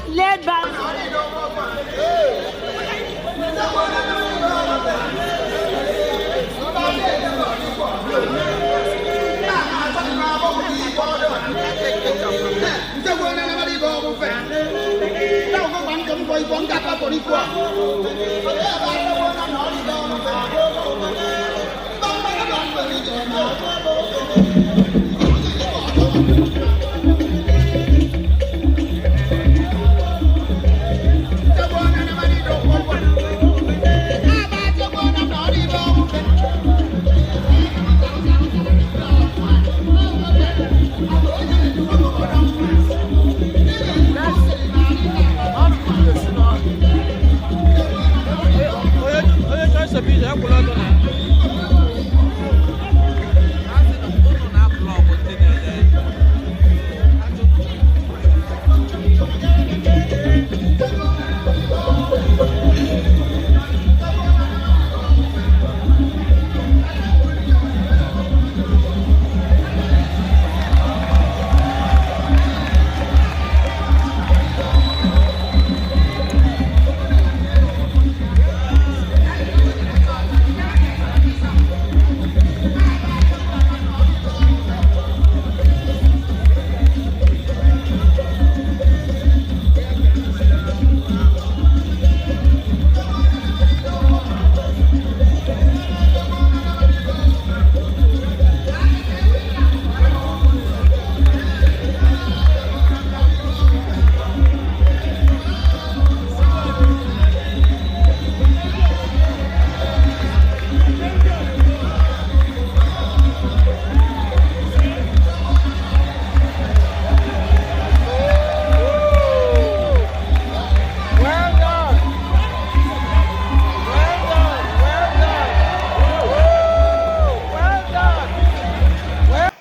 Led by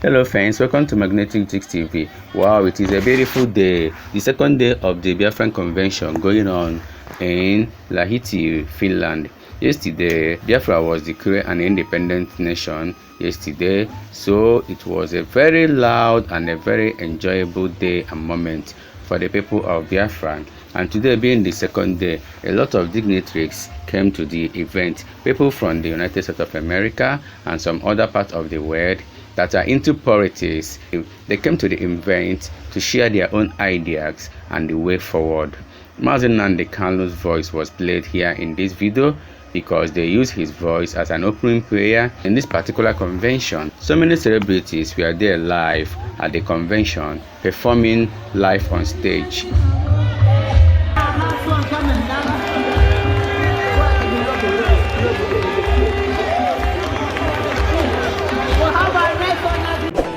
Hello friends, welcome to Magnetic Tix TV. Wow, it is a beautiful day, the second day of the Biafran convention going on in Lahti, Finland. Yesterday, Biafra was declared an independent nation yesterday, so it was a very loud and a very enjoyable day and moment for the people of Biafra. And today being the second day, a lot of dignitaries came to the event. People from the United States of America and some other parts of the world that are into politics, they came to the event to share their own ideas and the way forward. Mazi Nnamdi Kanu's voice was played here in this video because they used his voice as an opening prayer in this particular convention. So many celebrities were there live at the convention, performing live on stage.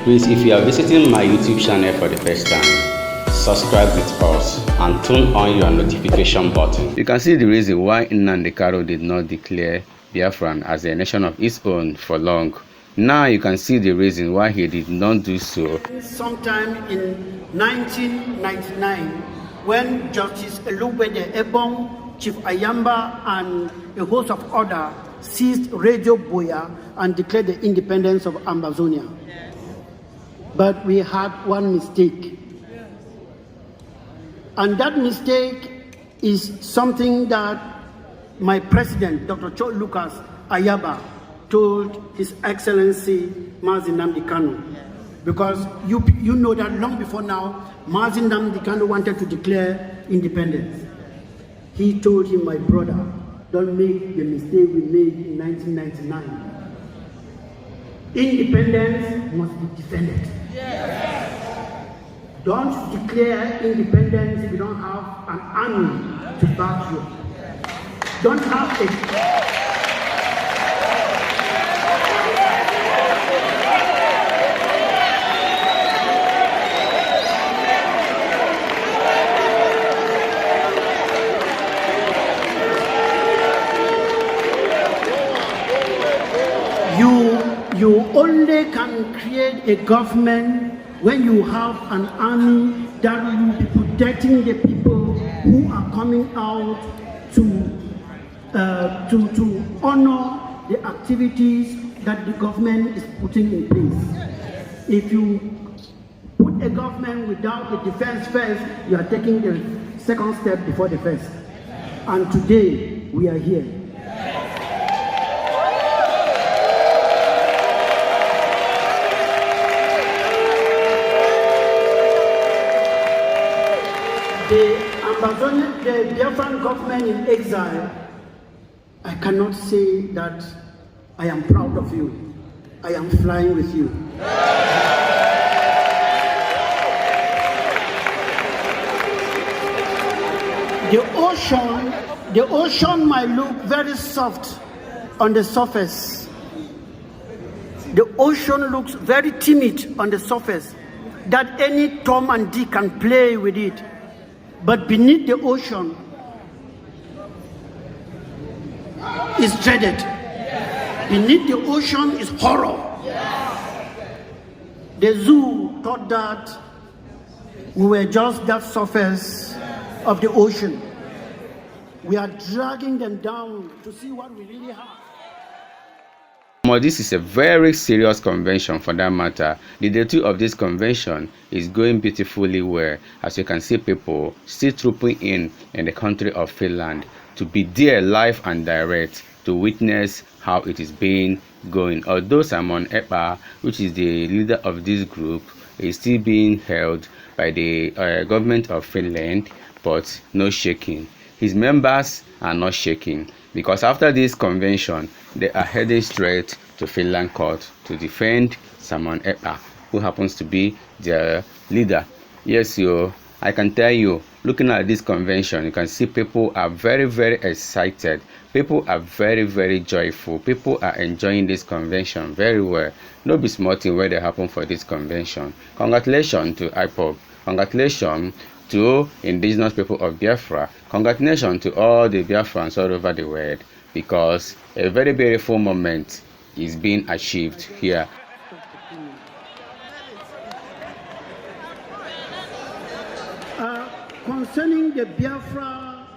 Please, if you are visiting my YouTube channel for the first time, subscribe with us and turn on your notification button. You can see the reason why Nnamdi Kanu did not declare Biafran as a nation of its own for long. Now you can see the reason why he did not do so. Sometime in 1999, when Justice Elubede Ebong, Chief Ayamba, and a host of others seized Radio Boya and declared the independence of Ambazonia. But we had one mistake. And that mistake is something that my president, Dr. Cho Lucas Ayaba, told His Excellency Mazi Nnamdi Kanu. Because you know that long before now, Mazi Nnamdi Kanu wanted to declare independence. He told him, my brother, don't make the mistake we made in 1999. Independence must be defended. Yes. Don't declare independence if you don't have an army to back you. Don't have a... You only can create a government when you have an army that will be protecting the people who are coming out to honor the activities that the government is putting in place. If you put a government without the defense first, you are taking the second step before the first. And today, we are here. The Biafran government in exile, I cannot say that I am proud of you. I am flying with you. The ocean might look very soft on the surface. The ocean looks very timid on the surface, that any Tom and Dick can play with it. But beneath the ocean is dreaded. Beneath the ocean is horror. The zoo thought that we were just that surface of the ocean. We are dragging them down to see what we really have. This is a very serious convention for that matter. The day 2 of this convention is going beautifully well. As you can see, people still trooping in the country of Finland to be there live and direct to witness how it is being going. Although Simon Ekpa, which is the leader of this group, is still being held by the government of Finland, but no shaking. His members are not shaking, because after this convention, they are heading straight to Finland court to defend Simon Ekpa, who happens to be their leader. Yes, I can tell you, looking at this convention, you can see people are very, very excited. People are very, very joyful. People are enjoying this convention very well. No be small thing where they happen for this convention. Congratulations to IPOB. Congratulations to indigenous people of Biafra. Congratulations to all the Biafrans all over the world, because a very beautiful moment is being achieved here. Concerning the Biafra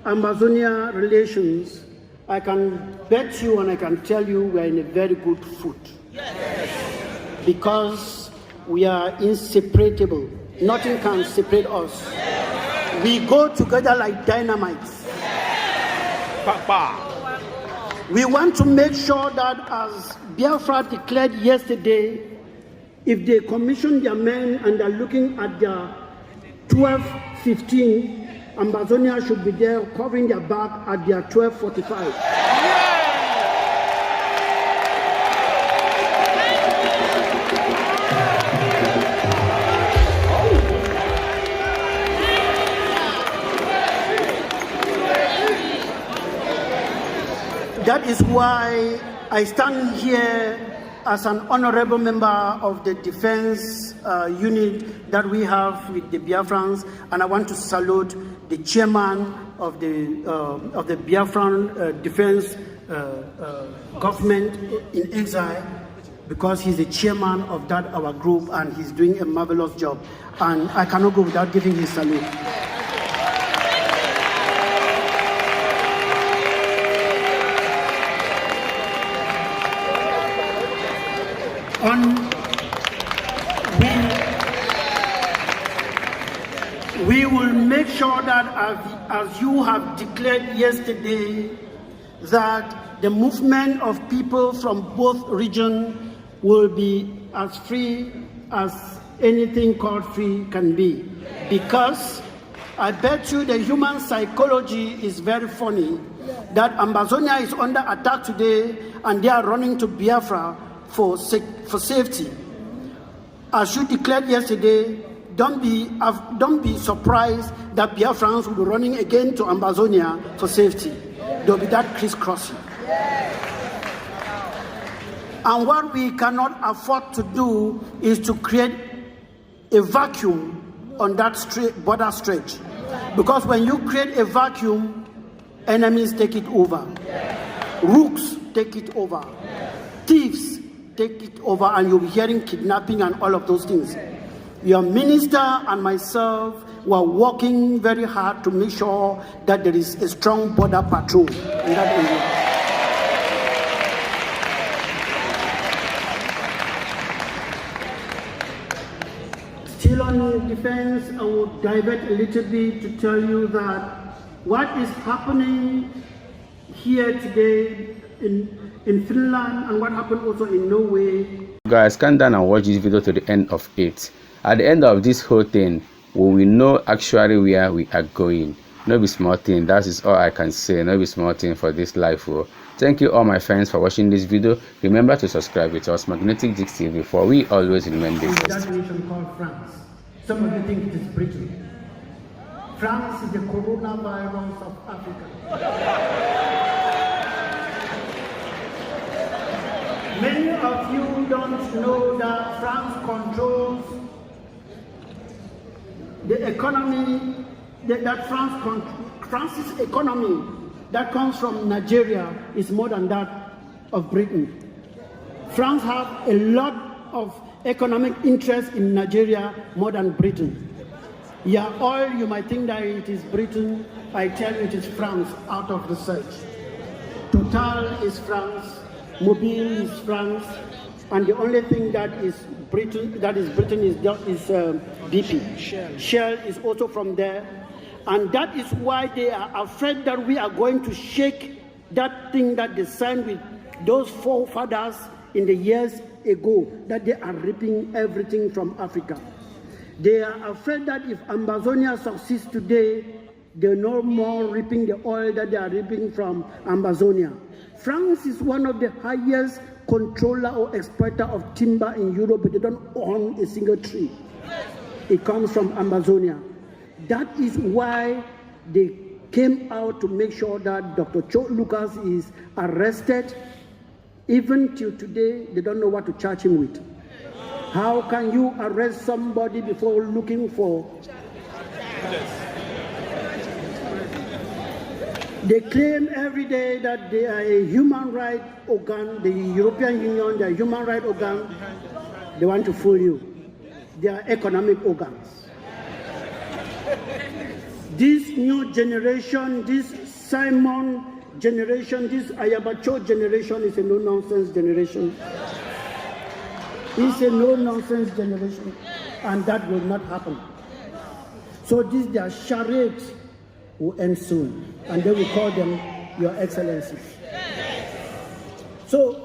Ambazonia relations, I can bet you and I can tell you we are in a very good foot. Yes. Because we are inseparable. Nothing can separate us. We go together like dynamites. We want to make sure that, as Biafra declared yesterday, if they commission their men and are looking at their 12-15, Ambazonia should be there covering their back at their 12:45. That is why I stand here as an honorable member of the defense unit that we have with the Biafrans, and I want to salute the chairman of the Biafran defense government in exile, because he's the chairman of that our group and he's doing a marvelous job, and I cannot go without giving his salute. We will make sure that as you have declared yesterday, that the movement of people from both regions will be as free as anything called free can be. Because I bet you the human psychology is very funny, that Ambazonia is under attack today and they are running to Biafra for safety. As you declared yesterday, don't be surprised that Biafrans will be running again to Ambazonia for safety. There will be that crisscrossing. And what we cannot afford to do is to create a vacuum on that border stretch. Because when you create a vacuum, enemies take it over. Rooks take it over. Thieves take it over, and you'll be hearing kidnapping and all of those things. Your minister and myself were working very hard to make sure that there is a strong border patrol in that area. Still on defense, I will divert a little bit to tell you that what is happening here today in Finland and what happened also in Norway. Guys, calm down and watch this video to the end of it. At the end of this whole thing, we will know actually where we are going. No be small thing, that is all I can say. No be small thing for this life. Oh. Thank you all my friends for watching this video. Remember to subscribe with us, Magnetic Dix TV, for we always remain the best. That nation called France. Some of you think it is Britain. France is the coronavirus of Africa. Many of you don't know that France controls the economy, France's economy that comes from Nigeria is more than that of Britain. France has a lot of economic interest in Nigeria more than Britain. Yeah, all you might think that it is Britain, I tell you it is France out of research. Total is France. Mobile is France, and the only thing that is Britain is BP. Shell is also from there, and that is why they are afraid that we are going to shake that thing that they signed with those forefathers in the years ago, that they are ripping everything from Africa. They are afraid that if Ambazonia succeeds today, they're no more ripping the oil that they are ripping from Ambazonia. France is one of the highest controller or exploiter of timber in Europe, but they don't own a single tree. It comes from Ambazonia. That is why they came out to make sure that Dr. Cho Lucas is arrested. Even till today, they don't know what to charge him with. How can you arrest somebody before looking for? They claim every day that they are a human rights organ, the European Union, they are human rights organ. They want to fool you. They are economic organs. This new generation, this Simon generation, this Ayabacho generation is a no-nonsense generation. It's a no-nonsense generation, and that will not happen. So this their charade will end soon, and they will call them Your Excellencies. So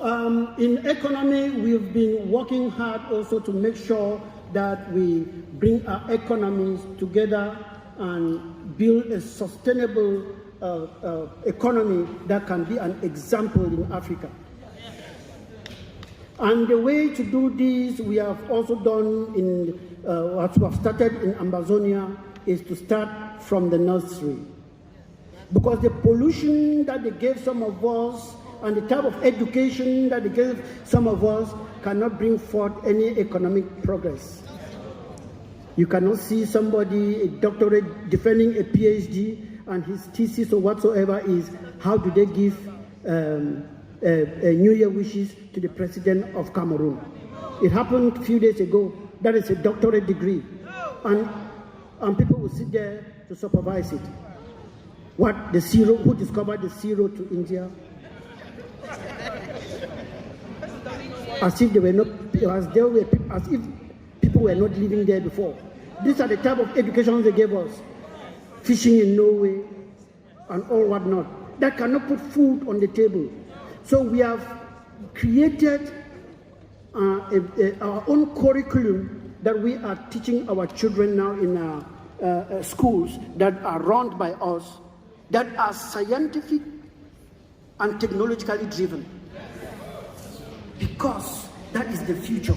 in economy, we've been working hard also to make sure that we bring our economies together and build a sustainable economy that can be an example in Africa. And the way to do this, we have also done in what we have started in Ambazonia, is to start from the nursery. Because the pollution that they gave some of us and the type of education that they gave some of us cannot bring forth any economic progress. You cannot see somebody, a doctorate, defending a PhD, and his thesis or whatsoever is, how do they give New Year wishes to the president of Cameroon? It happened a few days ago. That is a doctorate degree. And people will sit there to supervise it. What, the zero, who discovered the zero to India? As if they were not, as if people were not living there before. These are the type of education they gave us. Fishing in Norway and all whatnot. That cannot put food on the table. So we have created our own curriculum that we are teaching our children now in our schools that are run by us, that are scientific and technologically driven. Because that is the future.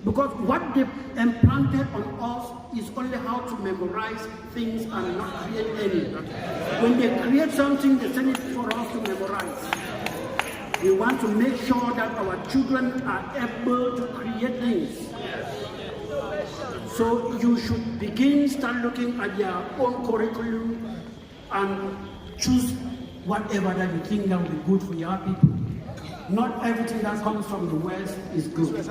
Because what they implanted on us is only how to memorize things and not create any. When they create something, they send it for us to memorize. We want to make sure that our children are able to create things. So you should start looking at your own curriculum and choose whatever that you think that will be good for your people. Not everything that comes from the West is good.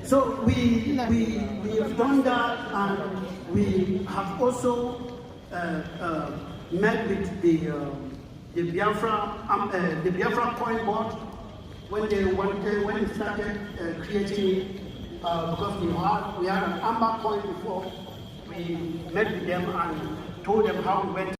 So we have done that, and we have also met with the Biafra coin board when they started creating it, because we had an amber coin before. We met with them and told them how we went